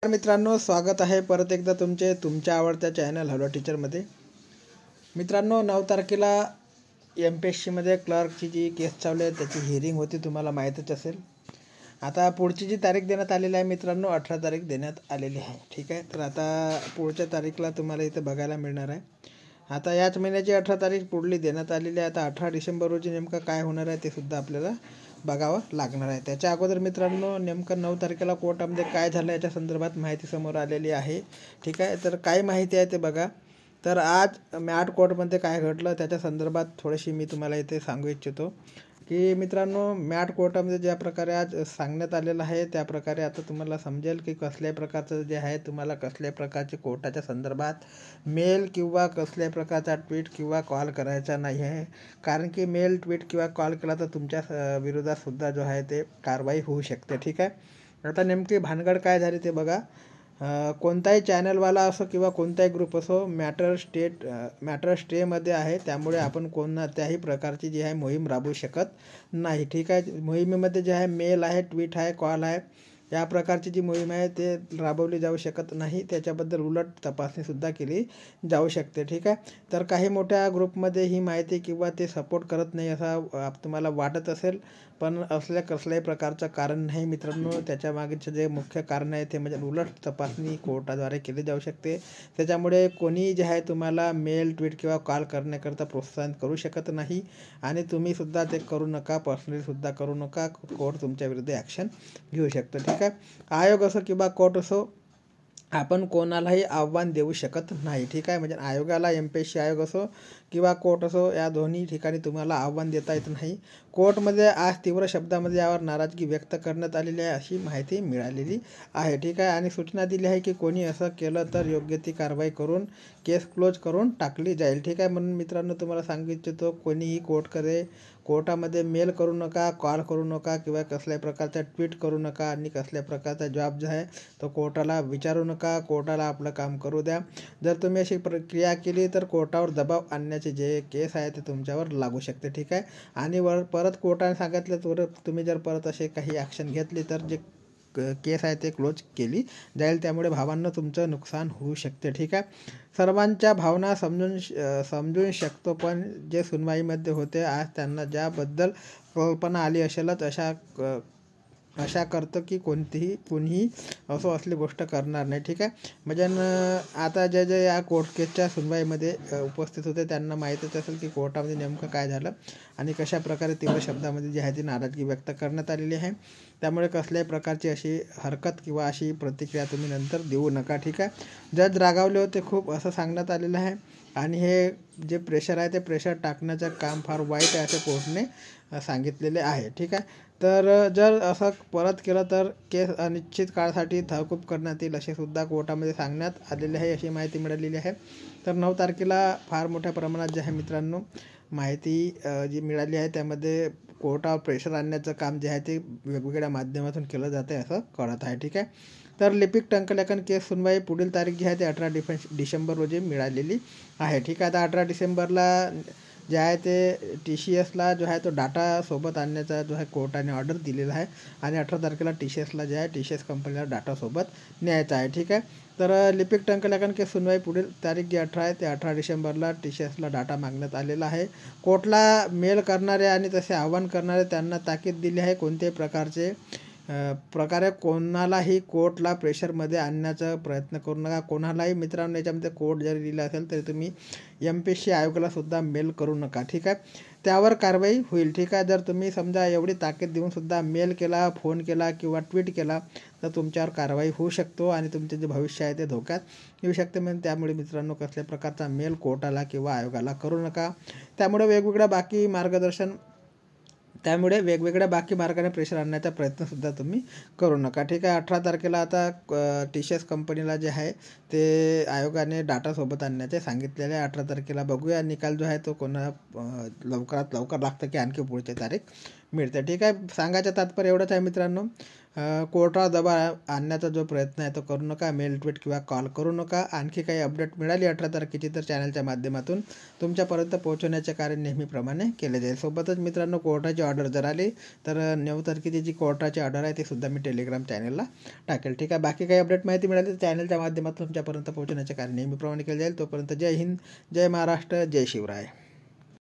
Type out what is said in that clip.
मित्रांनो, स्वागत आहे परत एकदा तुमच्या आवडत्या चॅनल हॅलो टीचरमध्ये। मित्रांनो, 9 तारखेला MPSCमध्ये क्लर्कची जी केस चालू आहे त्याची हिअरिंग होती, तुम्हाला माहीतच असेल। आता पुढची जी तारीख देण्यात आलेली आहे मित्रांनो, 18 तारीख देण्यात आलेली आहे। ठीक आहे, तर आता पुढच्या तारीखला तुम्हाला इथे बघायला मिळणार आहे। आता याच महिन्याची 18 तारीख पुढली देण्यात आलेली आहे। आता 18 डिसेंबर रोजी नेमकं काय होणार आहे ते सुद्धा आपल्याला बघावं लागणार आहे। त्याच्या अगोदर मित्रांनो, नेमकं 9 तारखेला कोर्टामध्ये काय झालं याच्या संदर्भात माहिती समोर आलेली आहे। ठीक आहे, तर काय माहिती आहे ते बघा। तर आज मॅट कोर्टमध्ये काय घडलं त्याच्या संदर्भात थोडीशी मी तुम्हाला इथे सांगू इच्छितो की मित्रांनो, मॅट कोर्टामध्ये ज्या प्रकारे आज सांगण्यात आलेलं आहे त्या प्रकारे आता तुम्हाला समजेल की कसल्याही प्रकारचं जे आहे, तुम्हाला कसल्याही प्रकारचे कोर्टाच्या संदर्भात मेल किंवा कसल्याही प्रकारचा ट्विट किंवा कॉल करायचा नाही आहे। कारण की मेल, ट्विट किंवा कॉल केला तर तुमच्या विरोधात सुद्धा जो आहे ते कारवाई होऊ शकते। ठीक आहे, आता नेमकी भानगड काय झाली ते बघा। कोणताही चॅनलवाला असो किंवा कोणताही ग्रुप असो, मॅटर स्टेमध्ये आहे, त्यामुळे आपण कोणत्याही प्रकारची जी आहे मोहीम राबवू शकत नाही। ठीक आहे, मोहिमेमध्ये जे आहे मेल आहे, ट्विट आहे, कॉल आहे, या प्रकारची जी मोहीम आहे ते राबवली जाऊ शकत नाही। त्याच्याबद्दल उलट तपासणीसुद्धा केली जाऊ शकते। ठीक आहे, तर काही मोठ्या ग्रुपमध्ये ही माहिती किंवा ते सपोर्ट करत नाही असं तुम्हाला वाटत असेल, पण असल्या कसल्याही प्रकारचं कारण नाही मित्रांनो। त्याच्या मागचे जे मुख्य कारण आहे ते म्हणजे उलट तपासणी कोर्टाद्वारे केली जाऊ शकते। त्याच्यामुळे कोणी जे आहे तुम्हाला मेल, ट्विट किंवा कॉल करण्याकरता प्रोत्साहन करू शकत नाही आणि तुम्ही सुद्धा ते करू नका, पर्सनली सुद्धा करू नका। कोर्ट तुमच्या विरुद्ध ॲक्शन घेऊ शकतो। ठीक आहे, आयोग असो किंवा कोर्ट असो, आपण कोणालाही आव्हान देऊ शकत नाही। ठीक आहे, म्हणजे आयोगाला MPSC आयोग असो किंवा कोर्ट असो, या दोन्ही ठिकाणी तुम्हाला आव्हान देता येत नाही। कोर्टमध्ये आज तीव्र शब्दामध्ये यावर नाराजगी व्यक्त करण्यात आलेली आहे अशी माहिती मिळालेली आहे। ठीक आहे, आणि सूचना दिली आहे की कोणी असं केलं तर योग्य ती कारवाई करून केस क्लोज करून टाकली जाईल। ठीक आहे, म्हणून मित्रांनो तुम्हाला सांगू इच्छितो, कोणीही कोर्टामध्ये मेल करू नका, कॉल करू नका किंवा कसल्याही प्रकारचा ट्विट करू नका आणि कसल्याही प्रकारचा जॉब जो आहे तो कोर्टाला विचारू नका। कोर्टाला आपलं काम करू द्या। जर तुम्ही अशी प्रक्रिया केली तर कोर्टावर दबाव आणण्याचे जे केस आहे ते तुमच्यावर लागू शकते। ठीक आहे, आणि परत कोर्टाने सांगितलं तर तुम्ही जर परत असे काही ॲक्शन घेतली तर जे केस आहे ते क्लोज केली जाईल। त्यामुळे भावांना तुमचं नुकसान होऊ शकते। ठीक आहे, सर्वांच्या भावना समजून शकतो, पण जे सुनवाईमध्ये होते आज त्यांना ज्याबद्दल कल्पना आली असेलच अशा करतं की कोणीही असो असली गोष्ट करणार नाही। ठीक आहे, म्हणजे आता जे या कोर्ट केसच्या सुनवाईमध्ये उपस्थित होते त्यांना माहीतच असेल की कोर्टामध्ये नेमकं काय झालं आणि कशा प्रकारे तीव्र शब्दामध्ये जी आहे ती नाराजगी व्यक्त करण्यात आलेली आहे। त्यामुळे कसल्याही प्रकारची अशी हरकत किंवा अशी प्रतिक्रिया तुम्ही नंतर देऊ नका। ठीक आहे, जज रागावले होते खूप असं सांगण्यात आलेलं आहे आणि हे जे प्रेशर आहे ते प्रेशर टाकण्याचं काम फार वाईट आहे असं कोर्टने सांगितलेले आहे। ठीक आहे, तर जर असं परत केलं तर केस अनिश्चित काळासाठी तहकूब करण्यात येईल असे सुद्धा कोर्टामध्ये सांगण्यात आलेले आहे अशी माहिती मिळालेली आहे। तर 9 तारखेला फार मोठ्या प्रमाणात जे आहे मित्रांनो माहिती जी मिळाली आहे त्यामध्ये कोर्टावर प्रेशर आणण्याचं काम जे आहे ते वेगवेगळ्या माध्यमातून केलं जातं आहे असं कळत आहे। ठीक आहे, तर लिपिक टंकलेखन केस सुनवाई पुढील तारीख जी आहे ते 18 डिसेंबर रोजी मिळालेली आहे। ठीक आहे, आता 18 डिसेंबरला जे आहे ते TCSला जो आहे तो डाटा सोबत आणण्याचा जो आहे कोर्टाने ऑर्डर दिलेला आहे आणि 18 तारखेला TCSला जे आहे TCS कंपनीला डाटा सोबत न्यायचा आहे। ठीक आहे, तर लिपिक टंकलेखन केस सुनवाई पुढील तारीख जी 18 आहे ते 18 डिसेंबरला TCSला डाटा मागण्यात आलेला आहे। कोर्टला मेल करणारे आणि तसे आव्हान करणारे त्यांना ताकीद दिली आहे, कोणत्याही प्रकारे कोणालाही कोर्टला प्रेशरमध्ये आणण्याचा प्रयत्न करू नका। कोणालाही मित्रांनो याच्यामध्ये कोर्ट जरी दिला असेल तरी तुम्ही MPSC आयोगाला सुद्धा मेल करू नका। ठीक आहे, त्यावर कारवाई होईल। ठीक आहे, जर तुम्ही समजा एवढी ताकीद देऊन सुद्धा मेल केला, फोन केला किंवा ट्विट केला तर तुमच्यावर कारवाई होऊ शकतो आणि तुमचे जे भविष्य आहे ते धोक्यात येऊ शकते। म्हणून त्यामुळे मित्रांनो कसल्या प्रकारचा मेल कोर्टाला किंवा आयोगाला करू नका। त्यामुळे वेगवेगळ्या बाकी मार्गाने प्रेशर आणण्याचा प्रयत्नसुद्धा तुम्ही करू नका। ठीक आहे, 18 तारखेला आता TCS कंपनीला जे आहे ते आयोगाने डाटा सोबत आणण्याचे सांगितलेले आहे। 18 तारखेला बघूया निकाल जो आहे तो लवकरात लवकर लागतं की आणखी पुढची तारीख मिळते। ठीक आहे, सांगायचं तात्पर्य एवढंच आहे मित्रांनो, कोर्टावर दबाव आणण्याचा जो प्रयत्न आहे तो करू नका. मेल, ट्विट किंवा कॉल करू नका. आणखी काही अपडेट मिळाली 18 तारखेची तर चॅनलच्या माध्यमातून तुमच्यापर्यंत पोहोचवण्याचे कार्य नेहमीप्रमाणे केले जाईल. सोबतच मित्रांनो, कोर्टाची ऑर्डर जर आली तर 9 तारखेची जी कोर्टाची ऑर्डर आहे ती सुद्धा मी टेलिग्राम चॅनलला टाकेल. ठीक आहे. बाकी काही अपडेट माहिती मिळाली तर चॅनलच्या माध्यमातून तुमच्यापर्यंत पोहोचवण्याचे कार्य नेहमीप्रमाणे केले जाईल. तोपर्यंत जय हिंद, जय महाराष्ट्र, जय शिवराय.